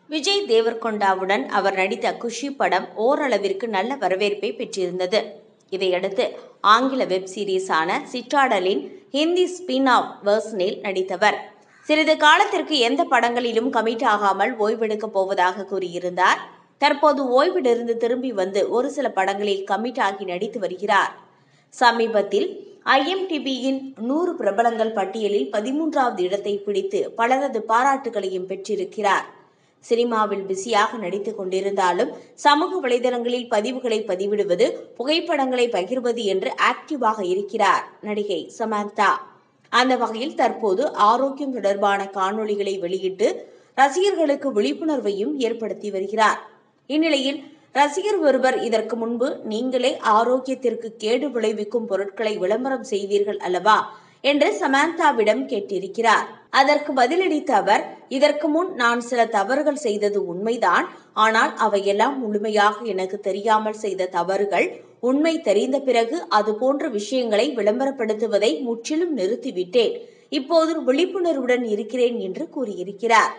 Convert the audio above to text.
விஜய் தேவர்கொண்டாவுடன் அவர் நடித்த குஷி படம் ஓரளவிற்கு நல்ல வரவேற்பை பெற்றிருந்தது. இதையடுத்து ஆங்கில வெப் சீரிஸான சிட்டாடலின் ஹிந்தி ஸ்பின் ஆஃப் வெர்ஷனில் நடித்தவர் சிறிது காலத்திற்கு எந்த படங்களிலும் கமிட் ஆகாமல் ஓய்வெடுக்கப் போவதாக கூறியிருந்தார். தற்போது ஓய்விலிருந்து திரும்பி வந்து ஒரு சில படங்களில் கமிட் ஆகி நடித்து வருகிறார். சமீபத்தில் IMDbயின் 100 பிரபலங்கள் பட்டியலில் 13வது இடத்தை பிடித்து பலரது பாராட்டுகளையும் பெற்றிருக்கிறார். சினிமாவில் பிஸியாக நடித்துக் கொண்டிருந்தாலும் சமூக வலைதளங்களில் பதிவுகளை பதிவிடுவது, புகைப்படங்களை பகிர்வது என்று ஆக்டிவாக இருக்கிறார் நடிகை சமந்தா. அந்த வகையில் தற்போது ஆரோக்கியம் தொடர்பான காணொளிகளை வெளியிட்டு ரசிகர்களுக்கு விழிப்புணர்வையும் ஏற்படுத்தி வருகிறார். இந்நிலையில் ரசிகர் ஒருவர் இதற்கு முன்பு நீங்களே ஆரோக்கியத்திற்கு கேடு விளைவிக்கும் பொருட்களை விளம்பரம் செய்தீர்கள் அல்லவா என்று சமந்தாவிடம் கேட்டிருக்கிறார். அதற்கு பதிலளித்த அவர், இதற்கு முன் நான் சில தவறுகள் செய்தது உண்மைதான். ஆனால் அவையெல்லாம் முழுமையாக எனக்கு தெரியாமல் செய்த தவறுகள். உண்மை தெரிந்த பிறகு அதுபோன்ற விஷயங்களை விளம்பரப்படுத்துவதை முற்றிலும் நிறுத்திவிட்டேன். இப்போது விழிப்புணர்வுடன் இருக்கிறேன் என்று கூறியிருக்கிறார்.